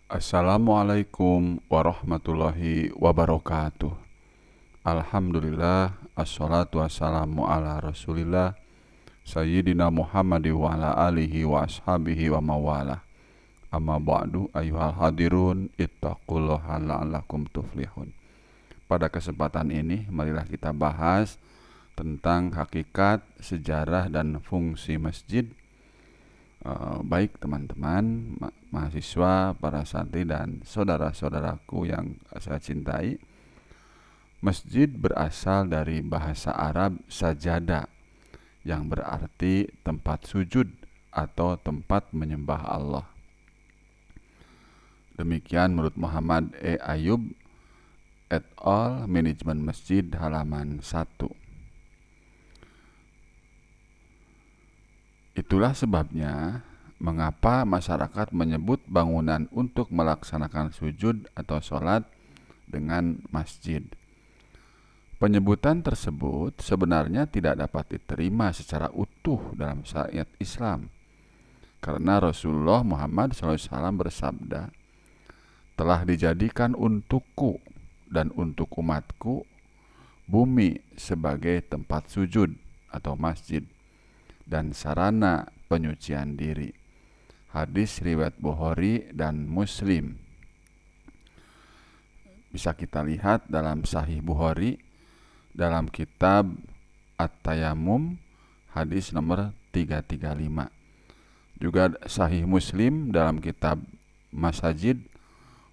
Assalamualaikum warahmatullahi wabarakatuh. Alhamdulillah, assalatu wassalamu ala rasulillah Sayyidina Muhammad wa ala alihi wa ashabihi wa mawala. Amma ba'du ayyuhal hadirun ittaqullaha la'allakum tuflihun. Pada kesempatan ini marilah kita bahas tentang hakikat, sejarah, dan fungsi masjid. Baik teman-teman, mahasiswa, para santri, dan saudara-saudaraku yang saya cintai, masjid berasal dari bahasa Arab sajada yang berarti tempat sujud atau tempat menyembah Allah. Demikian menurut Muhammad E. Ayub et al. Manajemen Masjid halaman 1. Itulah sebabnya mengapa masyarakat menyebut bangunan untuk melaksanakan sujud atau sholat dengan masjid. Penyebutan tersebut sebenarnya tidak dapat diterima secara utuh dalam syariat Islam, karena Rasulullah Muhammad SAW bersabda, "Telah dijadikan untukku dan untuk umatku bumi sebagai tempat sujud atau masjid dan sarana penyucian diri." Hadis riwayat Bukhari dan Muslim. Bisa kita lihat dalam Sahih Bukhari dalam kitab At-Tayammum hadis nomor 335. Juga Sahih Muslim dalam kitab Masajid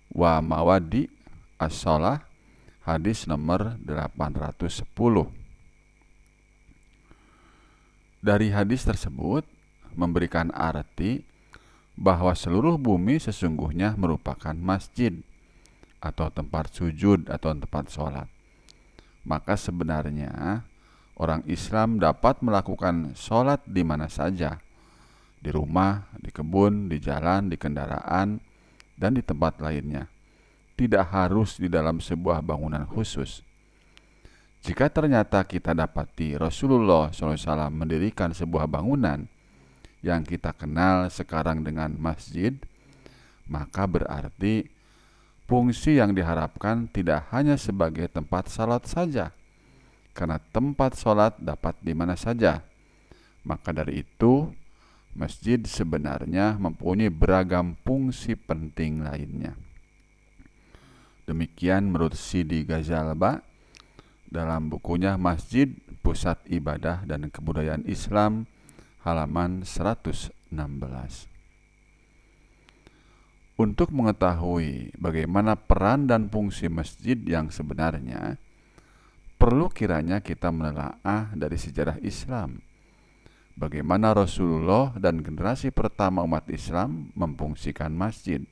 wa Mawadi As-Shalah hadis nomor 810. Dari hadis tersebut memberikan arti bahwa seluruh bumi sesungguhnya merupakan masjid atau tempat sujud atau tempat sholat. Maka sebenarnya orang Islam dapat melakukan sholat di mana saja, di rumah, di kebun, di jalan, di kendaraan, dan di tempat lainnya. Tidak harus di dalam sebuah bangunan khusus. Jika ternyata kita dapati Rasulullah SAW mendirikan sebuah bangunan yang kita kenal sekarang dengan masjid, maka berarti fungsi yang diharapkan tidak hanya sebagai tempat salat saja, karena tempat salat dapat di mana saja. Maka dari itu, masjid sebenarnya mempunyai beragam fungsi penting lainnya. Demikian menurut Sidi Ghazalba dalam bukunya Masjid, Pusat Ibadah dan Kebudayaan Islam halaman 116. Untuk mengetahui bagaimana peran dan fungsi masjid yang sebenarnya, perlu kiranya kita menelaah dari sejarah Islam, bagaimana Rasulullah dan generasi pertama umat Islam memfungsikan masjid.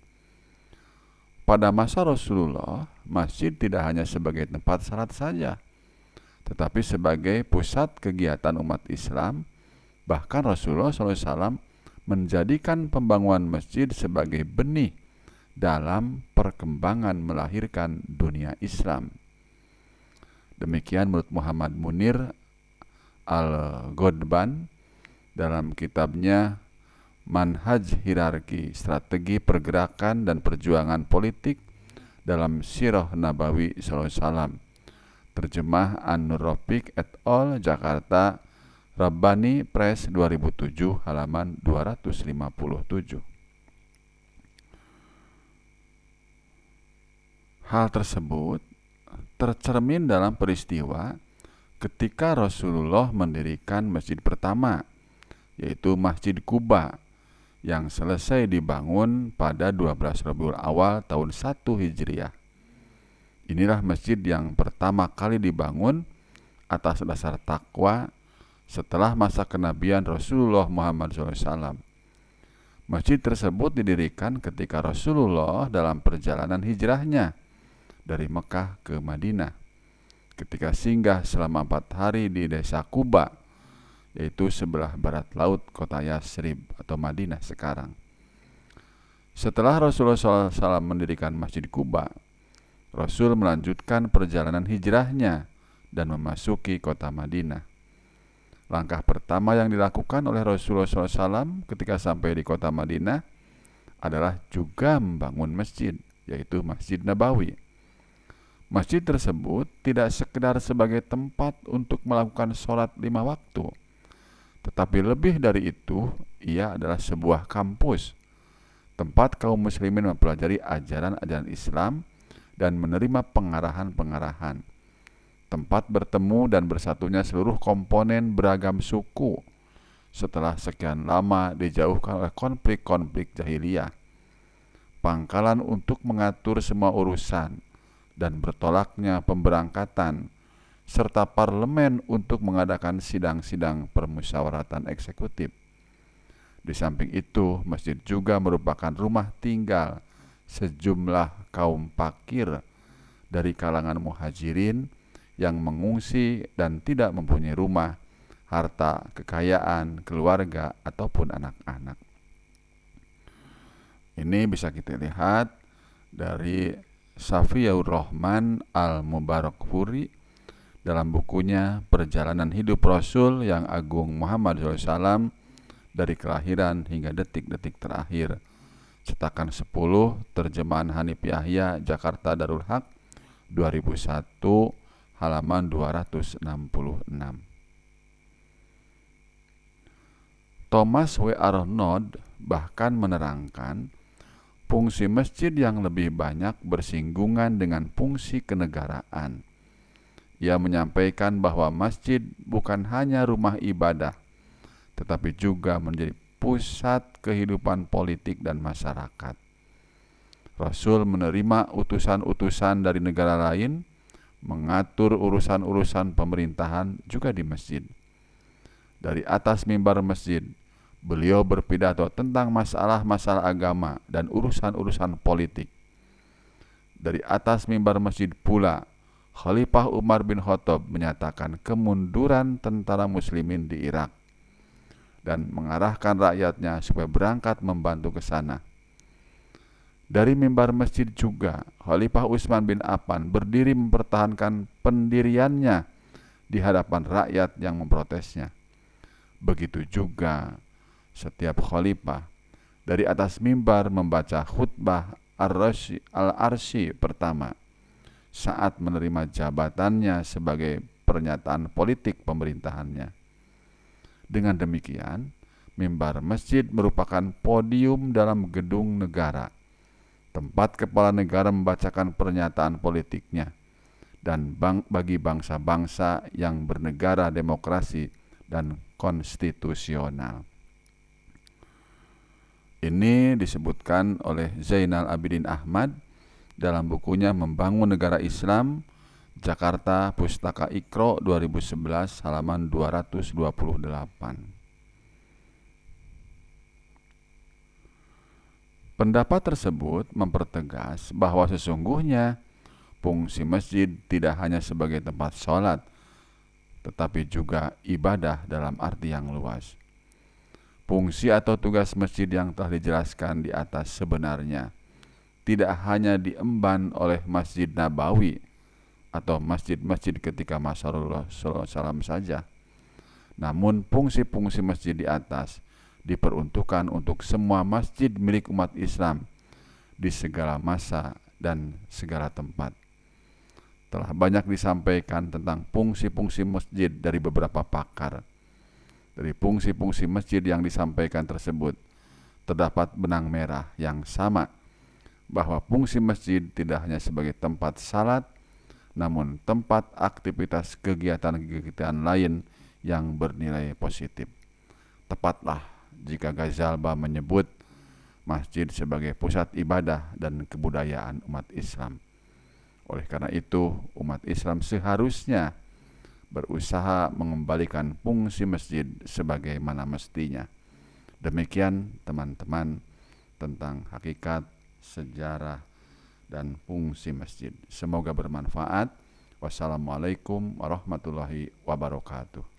Pada masa Rasulullah, masjid tidak hanya sebagai tempat salat saja, tetapi sebagai pusat kegiatan umat Islam. Bahkan Rasulullah SAW menjadikan pembangunan masjid sebagai benih dalam perkembangan melahirkan dunia Islam. Demikian menurut Muhammad Munir Al-Ghodban dalam kitabnya Manhaj Hierarki Strategi Pergerakan dan Perjuangan Politik dalam Sirah Nabawi SAW. Terjemah An-Nur Rafiq et al. Jakarta, Rabbani Press 2007 halaman 257. Hal tersebut tercermin dalam peristiwa ketika Rasulullah mendirikan masjid pertama, yaitu Masjid Quba, yang selesai dibangun pada 12 Rabiul Awal tahun 1 Hijriah. Inilah masjid yang pertama kali dibangun atas dasar takwa setelah masa kenabian Rasulullah Muhammad SAW. Masjid tersebut didirikan ketika Rasulullah dalam perjalanan hijrahnya dari Mekah ke Madinah, ketika singgah selama 4 hari di desa Quba, yaitu sebelah barat laut kota Yasrib atau Madinah sekarang. Setelah Rasulullah SAW mendirikan Masjid Quba, Rasul melanjutkan perjalanan hijrahnya dan memasuki kota Madinah. Langkah pertama yang dilakukan oleh Rasulullah SAW ketika sampai di kota Madinah adalah juga membangun masjid, yaitu Masjid Nabawi. Masjid tersebut tidak sekedar sebagai tempat untuk melakukan sholat 5 waktu, tetapi lebih dari itu, ia adalah sebuah kampus, tempat kaum muslimin mempelajari ajaran-ajaran Islam dan menerima pengarahan-pengarahan, tempat bertemu dan bersatunya seluruh komponen beragam suku setelah sekian lama dijauhkan oleh konflik-konflik jahiliyah, pangkalan untuk mengatur semua urusan dan bertolaknya pemberangkatan, serta parlemen untuk mengadakan sidang-sidang permusyawaratan eksekutif. Di samping itu, masjid juga merupakan rumah tinggal sejumlah kaum fakir dari kalangan muhajirin yang mengungsi dan tidak mempunyai rumah, harta, kekayaan, keluarga, ataupun anak-anak. Ini bisa kita lihat dari Safiur Rahman Al-Mubarakfuri dalam bukunya Perjalanan Hidup Rasul yang Agung Muhammad SAW dari kelahiran hingga detik-detik terakhir, cetakan 10, terjemahan Hanif Yahya, Jakarta Darul Haq, 2001, halaman 266. Thomas W. Arnold bahkan menerangkan fungsi masjid yang lebih banyak bersinggungan dengan fungsi kenegaraan. Ia menyampaikan bahwa masjid bukan hanya rumah ibadah, tetapi juga menjadi pusat kehidupan politik dan masyarakat. Rasul menerima utusan-utusan dari negara lain, mengatur urusan-urusan pemerintahan juga di masjid. Dari atas mimbar masjid, beliau berpidato tentang masalah-masalah agama dan urusan-urusan politik. Dari atas mimbar masjid pula, Khalifah Umar bin Khattab menyatakan kemunduran tentara muslimin di Irak dan mengarahkan rakyatnya supaya berangkat membantu ke sana. Dari mimbar masjid juga, Khalifah Utsman bin Affan berdiri mempertahankan pendiriannya di hadapan rakyat yang memprotesnya. Begitu juga setiap khalifah dari atas mimbar membaca khutbah Al-Arsy pertama saat menerima jabatannya sebagai pernyataan politik pemerintahannya. Dengan demikian, mimbar masjid merupakan podium dalam gedung negara, tempat kepala negara membacakan pernyataan politiknya, dan bagi bangsa-bangsa yang bernegara demokrasi dan konstitusional. Ini disebutkan oleh Zainal Abidin Ahmad dalam bukunya Membangun Negara Islam, Jakarta, Pustaka Iqra 2011, halaman 228. Pendapat tersebut mempertegas bahwa sesungguhnya fungsi masjid tidak hanya sebagai tempat sholat, tetapi juga ibadah dalam arti yang luas. Fungsi atau tugas masjid yang telah dijelaskan di atas sebenarnya tidak hanya diemban oleh Masjid Nabawi atau masjid-masjid ketika masa Rasulullah SAW saja, namun fungsi-fungsi masjid di atas diperuntukkan untuk semua masjid milik umat Islam di segala masa dan segala tempat. Telah banyak disampaikan tentang fungsi-fungsi masjid dari beberapa pakar. Dari fungsi-fungsi masjid yang disampaikan tersebut, terdapat benang merah yang sama, bahwa fungsi masjid tidak hanya sebagai tempat salat, namun tempat aktivitas kegiatan-kegiatan lain yang bernilai positif. Tepatlah jika Ghazalba menyebut masjid sebagai pusat ibadah dan kebudayaan umat Islam. Oleh karena itu, umat Islam seharusnya berusaha mengembalikan fungsi masjid sebagaimana mestinya. Demikian teman-teman tentang hakikat, sejarah, dan fungsi masjid. Semoga bermanfaat. Wassalamualaikum warahmatullahi wabarakatuh.